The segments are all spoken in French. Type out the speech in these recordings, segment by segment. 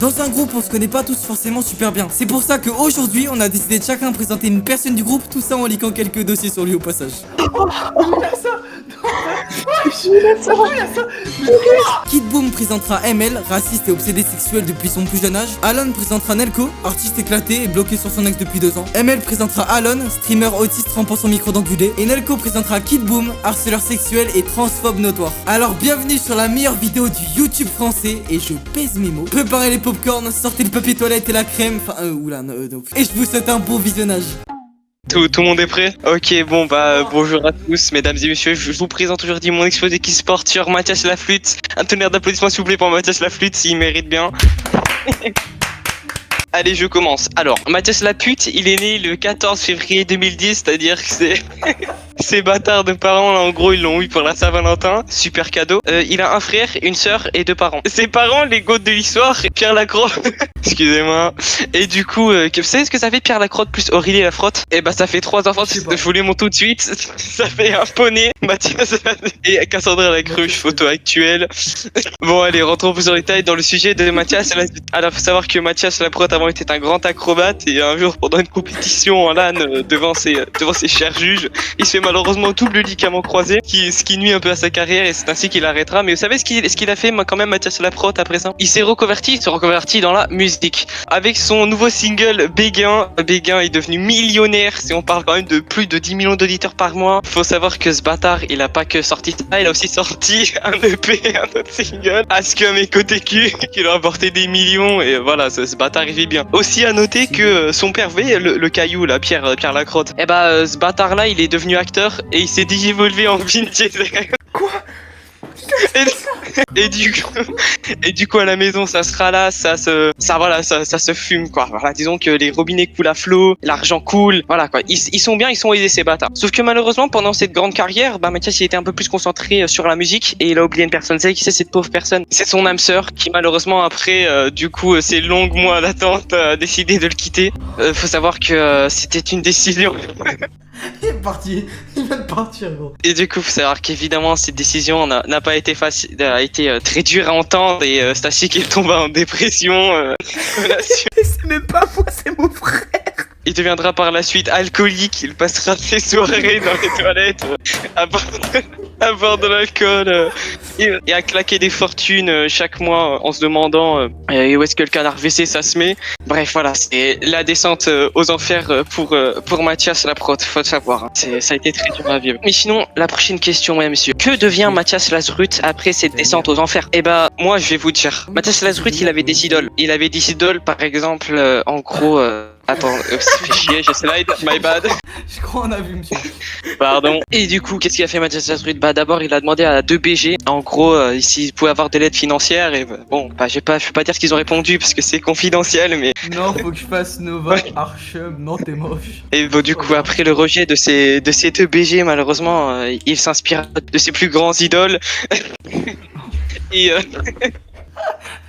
Dans un groupe, on se connaît pas tous forcément super bien. C'est pour ça qu'aujourd'hui, on a décidé de chacun présenter une personne du groupe, tout ça en liquant quelques dossiers sur lui au passage. Kid Boom présentera ML, raciste et obsédé sexuel depuis son plus jeune âge. Alon présentera Nelko, artiste éclaté et bloqué sur son ex depuis 2 ans. ML présentera Alon, streamer autiste rampant son micro d'enculé. Et Nelko présentera Kid Boom, harceleur sexuel et transphobe notoire. Alors bienvenue sur la meilleure vidéo du YouTube français, et je pèse mes mots. Préparez les popcorn, sortez le papier toilette et la crème, et je vous souhaite un bon visionnage. Tout le monde est prêt? Ok, bon bonjour à tous, mesdames et messieurs, je vous présente aujourd'hui mon exposé qui se porte sur Mathias Laflûte. Un tonnerre d'applaudissements s'il vous plaît pour Mathias Laflûte, s'il mérite bien. Allez, je commence. Alors, Mathias Laflûte, il est né le 14 février 2010, c'est-à-dire que c'est... Ces bâtards de parents là, en gros, ils l'ont eu pour la Saint-Valentin, super cadeau. Il a un frère, une sœur et 2 parents. Ses parents, les goats de l'histoire, Pierre Lacroix. Excusez-moi. Et du coup, vous savez ce que ça fait Pierre Lacroix plus Aurélie Lafrotte? Et bah ça fait 3 enfants, je vous les montre tout de suite. Ça fait un poney, Mathias et Cassandra Lacruche, photo actuelle. Bon allez, rentrons plus en détail dans le sujet de Mathias. Alors faut savoir que Mathias Lafrotte avant était un grand acrobate, et un jour pendant une compétition en LAN devant ses chers juges, il se fait malheureusement double ligament croisé, ce qui nuit un peu à sa carrière, et c'est ainsi qu'il arrêtera. Mais vous savez ce qu'il a fait quand même Mathias Lafrotte après ça? Il s'est reconverti dans la musique. Avec son nouveau single Béguin est devenu millionnaire, si on parle quand même de plus de 10 millions d'auditeurs par mois. Faut savoir que ce bâtard, il a pas que sorti ça, il a aussi sorti un EP, un autre single, Ascum et Côté Cul, qui lui a apporté des millions, et voilà, ce bâtard il vit bien. Aussi à noter que son père, vous voyez, le caillou là, Pierre Lacrotte, et bah ce bâtard là, il est devenu acteur et il s'est digivolvé en Vin Diesel. Quoi? Et du coup à la maison ça sera là, ça se fume quoi. Voilà, disons que les robinets coulent à flot, l'argent coule, voilà quoi. Ils sont bien, ils sont aisés ces bâtards. Sauf que malheureusement pendant cette grande carrière, Mathias il était un peu plus concentré sur la musique, et il a oublié une personne. Vous savez qui c'est cette pauvre personne? C'est son âme sœur qui malheureusement après du coup ces longues mois d'attente a décidé de le quitter. Faut savoir que c'était une décision. Il est parti, il vient de partir gros. Et du coup, faut savoir qu'évidemment cette décision n'a pas été facile, a été très dure à entendre, et c'est ainsi qu'il tomba en dépression. C'est même pas moi, c'est mon frère. Il deviendra par la suite alcoolique, il passera ses soirées dans les toilettes à boire de l'alcool et à claquer des fortunes chaque mois en se demandant où est-ce que le canard WC ça se met. Bref voilà, c'est la descente aux enfers pour Mathias Lafrotte, faut le savoir. Ça a été très dur à vivre. Mais sinon, la prochaine question, mesdames et messieurs. Que devient Mathias Lafrotte après cette descente aux enfers? Eh bah, moi je vais vous dire. Mathias Lafrotte, il avait des idoles. Il avait des idoles, par exemple, en gros... Attends, ça fait chier, j'ai slide, my bad. Je crois on a vu monsieur. Pardon. Et du coup, qu'est-ce qu'il a fait Mathias Lafrotte? Bah d'abord, il a demandé à 2BG, en gros, s'il pouvait avoir de l'aide financière, et bon, bah je vais pas dire ce qu'ils ont répondu parce que c'est confidentiel, mais... Non, faut que je fasse Nova, Archum, non t'es moche. Et bon, du coup, après le rejet de ces 2BG, malheureusement, il s'inspire de ses plus grands idoles. Et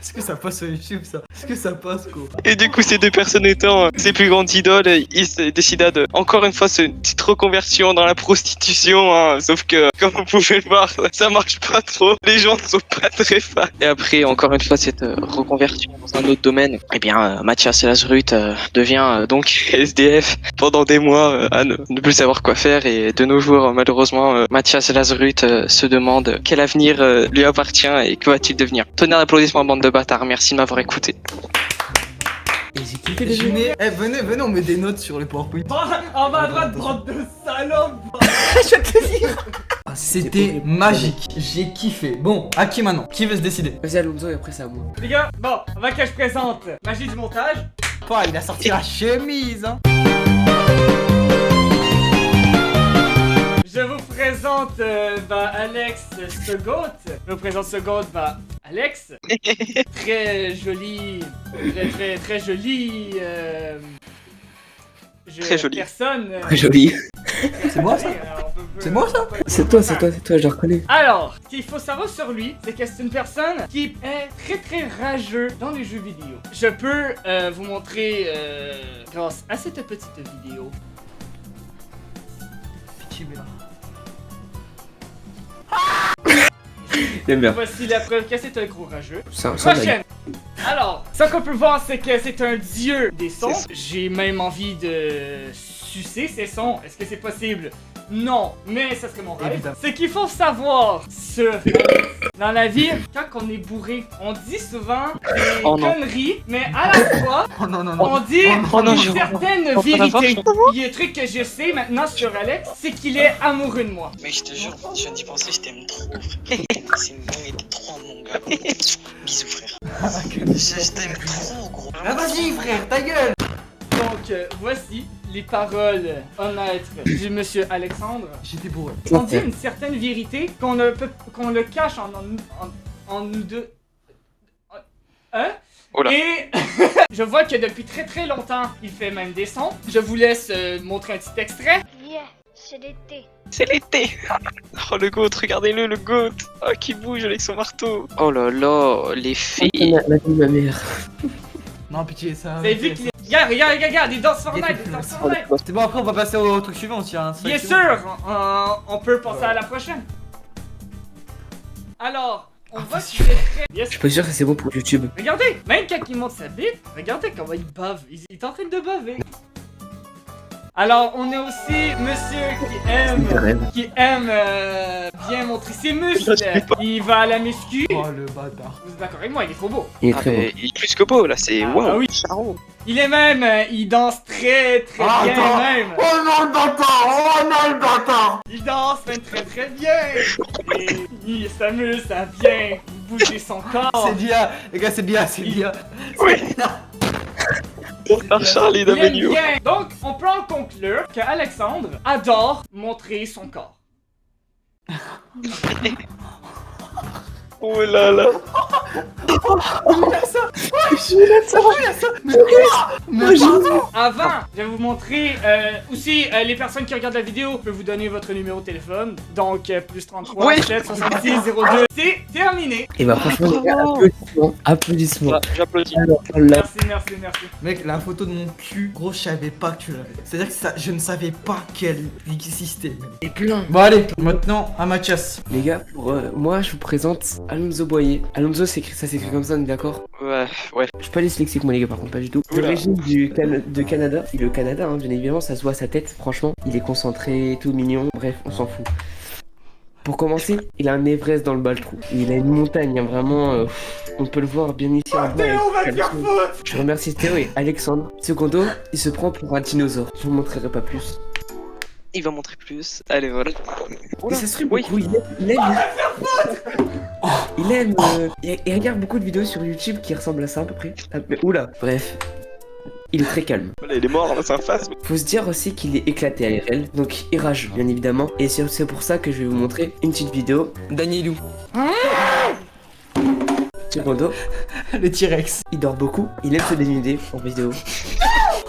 Est-ce que ça passe sur YouTube ça? Est-ce que ça passe quoi? Et du coup, ces 2 personnes étant ses plus grandes idoles, il décida de, encore une fois, une petite reconversion dans la prostitution, hein. Sauf que, comme vous pouvez le voir, ça marche pas trop. Les gens ne sont pas très fans. Et après, encore une fois, cette reconversion dans un autre domaine, eh bien, Mathias Lafrotte devient donc SDF pendant des mois à ne plus savoir quoi faire. Et de nos jours, malheureusement, Mathias Lafrotte se demande quel avenir lui appartient et que va-t-il devenir. Tonnerre d'applaudissements, bande de bâtards, merci de m'avoir écouté. Et j'ai kiffé les journées. Eh venez on met des notes sur les PowerPoint. En bas à droite, bande de salopes. Je te dis. C'était magique, j'ai kiffé. Bon, à qui maintenant? Qui veut se décider? Vas-y Alonso et après c'est à moi. Les gars, bon, on va que je présente magie du montage. Pas, il a sorti la chemise hein. Je vous présente Alex Segoat. Je vous présente Segoat, Alex. Très joli, très joli. Très joli. Personne. Très joli. C'est moi ça? C'est moi ça? C'est toi, je le reconnais. Alors, ce qu'il faut savoir sur lui, c'est que c'est une personne qui est très rageux dans les jeux vidéo. Je peux vous montrer grâce à cette petite vidéo. J'aime bien. Voici la preuve que c'est un gros rageux. Ça Prochaine. Alors, ce qu'on peut voir, c'est que c'est un dieu des sons. C'est ça. J'ai même envie de sucer ces sons. Est-ce que c'est possible? Non, mais ça serait mon rêve. Évidemment. C'est qu'il faut savoir dans la vie, quand on est bourré, on dit souvent des Oh non. conneries, mais à la fois, Oh non, non, on non. dit Oh non, une je- certaine on peut l'avoir, vérité. Il y a un truc que je sais maintenant sur Alex, c'est qu'il est amoureux de moi. Mais je te jure, je viens d'y penser, je t'aime trop, frère. C'est une dingue, t'es trop un mon gars. Bisous, frère. Je t'aime trop, gros. Ah, vas-y, frère, ta gueule. Donc, voici les paroles honnêtes du monsieur Alexandre. J'étais bourré. On dit une certaine vérité qu'on le cache en nous deux. Hein? Oh là. Et je vois que depuis très très longtemps, il fait même des sons. Je vous laisse montrer un petit extrait. Yeah, c'est l'été. C'est l'été. Oh le goat, regardez-le, le goat. Oh qui bouge avec son marteau. Oh là là, les filles. La vie de ma mère. Non, pitié, ça. Vous avez vu qu'il est... Regarde, il danse Fortnite, il danse Fortnite. C'est bon, après, on va passer au truc suivant aussi. Hein. Bien sûr, on peut passer à la prochaine. Alors, on voit qu'il est très... Je suis pas sûr que c'est bon pour YouTube. Regardez, même quand il monte sa bite, regardez comment il bave. Il est en train de baver. Alors, on est aussi monsieur qui aime bien montrer ses muscles. Il va à la muscu. Oh, le bâtard. Vous êtes d'accord avec moi, il est trop beau. Il est Ah, très mais il est plus que beau là, c'est Ah, waouh. oui. Charo. Il est même, il danse très très Ah, bien attends. même. Oh non, le bâtard. Oh non, le bâtard. Il danse même très très bien. Et il s'amuse à bien bouger son corps. C'est Dia. Les gars, c'est Dia, c'est Dia. Oui. Par Charlie Il aime D'Amelio. bien. Donc, on peut en conclure que Alexandre adore montrer son corps. Oh là là. Mais pardon. Avant, je vais vous montrer aussi les personnes qui regardent la vidéo. Je peux vous donner votre numéro de téléphone. Donc, plus 33 Oui. 7 66 02. C'est terminé. Et bah franchement, les gars, Bravo. applaudissements. Applaudissements. Ah, j'applaudis. Alors là, Merci. Mec, la photo de mon cul, gros, je savais pas que tu l'avais. C'est-à-dire que ça, je ne savais pas qu'elle existait. Même. et plein. Bon, allez, maintenant à Mathias. Les gars, pour moi, je vous présente Alonso Boyer. Alonso, ça s'écrit comme ça, on est d'accord? Ouais, ouais. Je suis pas dyslexique, moi, les gars, par contre, pas du tout. Oula. D'origine de Canada. Et le Canada, hein, bien évidemment, ça se voit à sa tête. Franchement, il est concentré, tout mignon. Bref, on s'en fout. Pour commencer, il a un Everest dans le bas le trou. Et il a une montagne, hein, vraiment. On peut le voir bien ici en bas. Théo va te faire Alexandre. foutre. Je remercie Théo et Alexandre. Secondo, il se prend pour un dinosaure. Je vous montrerai pas plus. Il va montrer plus. Allez, voilà. Et ça se trouve, Oui. beaucoup, il aime, il regarde beaucoup de vidéos sur YouTube qui ressemblent à ça à peu près. Ah, mais oula, bref. Il est très calme. Voilà, il est mort dans sa face. Faut se dire aussi qu'il est éclaté à l'IRL, donc il rage bien évidemment. Et c'est pour ça que je vais vous montrer une petite vidéo d'Anielou. Secondo, Le T-Rex. il dort beaucoup, il aime se dénuder en vidéo.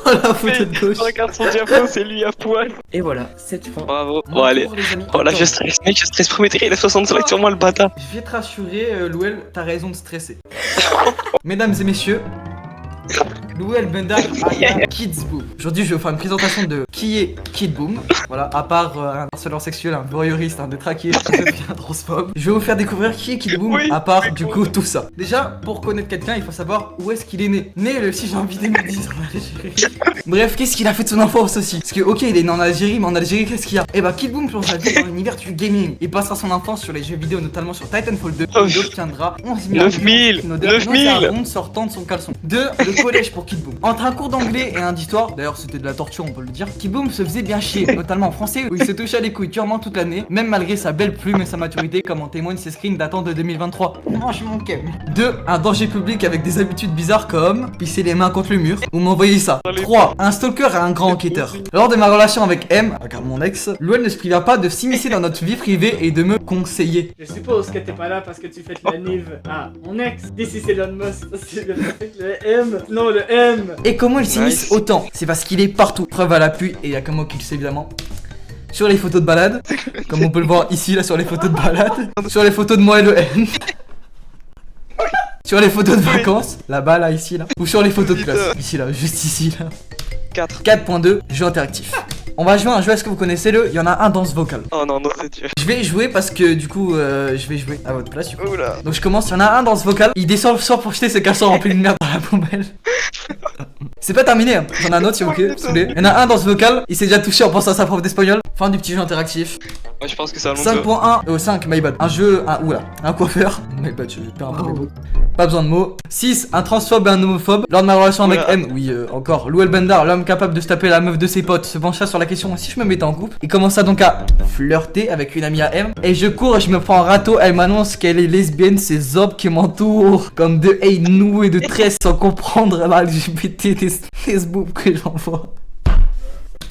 Oh la photo de gauche. Regarde son diapo, c'est lui à poil. Et voilà, cette fin. Bravo. Mon Bon, allez. tour, les amis. Oh là, Attends. je stresse, mec, je stresse. Premier degré, il a 65 sur moi, le bâtard. Je vais te rassurer, Louel, t'as raison de stresser. Mesdames et messieurs, Louel Benda aka Kids Boom. Aujourd'hui, je vais vous faire une présentation de qui est Kid Boom. Voilà, à part un harceleur sexuel, un voyeuriste, un détraqué, un transphobe. Je vais vous faire découvrir qui est Kid Boom, Oui, à part du coup tout ça. Déjà, pour connaître quelqu'un, il faut savoir où est-ce qu'il est né. Né le 6 janvier 2010 en Algérie. Bref, qu'est-ce qu'il a fait de son enfance aussi? Parce que, ok, il est né en Algérie, mais en Algérie, qu'est-ce qu'il y a? Eh bah, Kid Boom plonge sa vie dans l'univers du gaming. Il passera son enfance sur les jeux vidéo, notamment sur Titanfall 2. Oh, Il obtiendra 11 9000, 9000. ronde sortant de son caleçon. 2. Le collège pour Kid Boom. Entre un cours d'anglais et un d'histoire, d'ailleurs c'était de la torture on peut le dire, Kid Boom se faisait bien chier, notamment en français où il se touchait à les couilles durement toute l'année, même malgré sa belle plume et sa maturité comme en témoignent ses screens datant de 2023. Mange mon kem. 2. Un danger public avec des habitudes bizarres comme pisser les mains contre le mur ou m'envoyer ça. 3. Un stalker et un grand enquêteur. Lors de ma relation avec M, regarde mon ex, Louel ne se priva pas de s'immiscer dans notre vie privée et de me conseiller. Je suppose que t'es pas là parce que tu fais la nive à mon ex. This is Elon Musk. C'est le M. Non, le M. Et comment il s'immisce Nice. autant? C'est parce qu'il est partout. Preuve à l'appui, et il y a comme moi qui le sais évidemment. Sur les photos de balade, comme on peut le voir ici là sur les photos de balade. Sur les photos de moi et le M. Sur les photos de vacances, là-bas, là, ici, là. Ou sur les photos de classe, ici, là, juste ici, là. 4. 4.2, jeu interactif. On va jouer à un jeu, est-ce que vous connaissez le? Il y en a un dans ce vocal. Oh non, non, c'est dur. Je vais jouer parce que du coup, je vais jouer à votre place. Du coup. Oula. Donc je commence, il y en a un dans ce vocal. Il descend le sort pour jeter ses caleçons remplis de merde dans la poubelle. C'est pas terminé, hein. J'en ai un autre, si ok, saoulé. Il y en a un dans ce vocal, il s'est déjà touché en pensant à sa prof d'espagnol. Fin du petit jeu interactif. Ouais, je pense que ça va longtemps. 5.1, 5, my bad. Un jeu, un coiffeur. My bad, je perds un peu mes mots. Pas besoin de mots. 6, un transphobe et un homophobe. Lors de ma relation avec M, oui, encore. Lou El Bendar, l'homme capable de se taper la meuf de ses potes, se pencha sur la question si je me mettais en couple. Il commença donc à flirter avec une amie à M. Et je cours et je me prends un râteau. Elle m'annonce qu'elle est lesbienne, ces hommes qui m'entourent. Comme de haine nouée de tresse sans comprendre la LGBT des Facebook que j'envoie.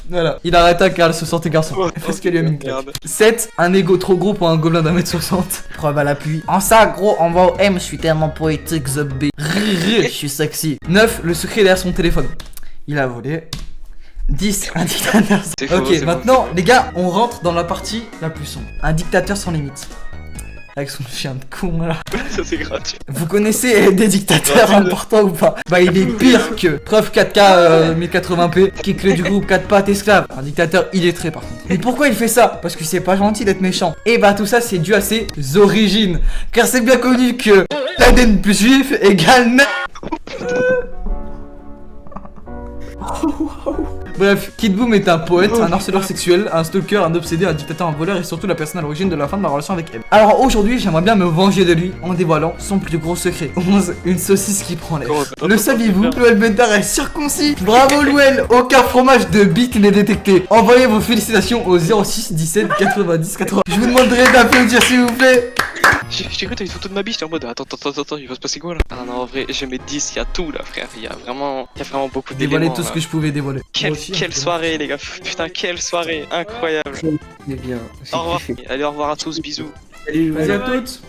Voilà, il arrêta car elle se sentait garçon. Parce qu'elle lui a mis une claque. 7, un ego trop gros pour un gobelin d'un mètre 60. Preuve à l'appui. En ça, gros, on va au M, je suis tellement poétique, the B. Je suis sexy. 9, le secret derrière son téléphone. Il a volé. 10, un dictateur. C'est faux, Ok, c'est maintenant, bon. les gars, on rentre dans la partie la plus sombre. Un dictateur sans limite. Avec son chien de con là. Ça c'est gratuit. Vous connaissez des dictateurs importants ou pas? Bah il est pire que preuve 4K 1080p, qui clé du groupe 4 pattes esclave. Un dictateur illettré par contre. Mais pourquoi il fait ça? Parce que c'est pas gentil d'être méchant. Et bah tout ça c'est dû à ses origines. Car c'est bien connu que l'ADN plus juif égale Bref, Kid Boom est un poète, un harceleur sexuel, un stalker, un obsédé, un dictateur, un voleur et surtout la personne à l'origine de la fin de ma relation avec M. Alors aujourd'hui, j'aimerais bien me venger de lui en dévoilant son plus gros secret. 11, une saucisse qui prend l'air. Le saviez-vous? Louel Bendar est circoncis. Bravo Louel, aucun fromage de bite n'est détecté. Envoyez vos félicitations au 06 17 90 80. Je vous demanderai d'applaudir s'il vous plaît. J'ai cru t'as une photo de ma biche, j'étais en mode attends, il va se passer quoi là? Ah non, en vrai, je mets 10, il y a tout là, frère. Il y a vraiment beaucoup d'éléments. Dévoiler tout ce que je pouvais dévoiler. Quelle soirée, les gars. Putain, quelle soirée incroyable. C'est bien. Au revoir. Allez, au revoir à tous, bisous. Salut, Vas-y à toutes.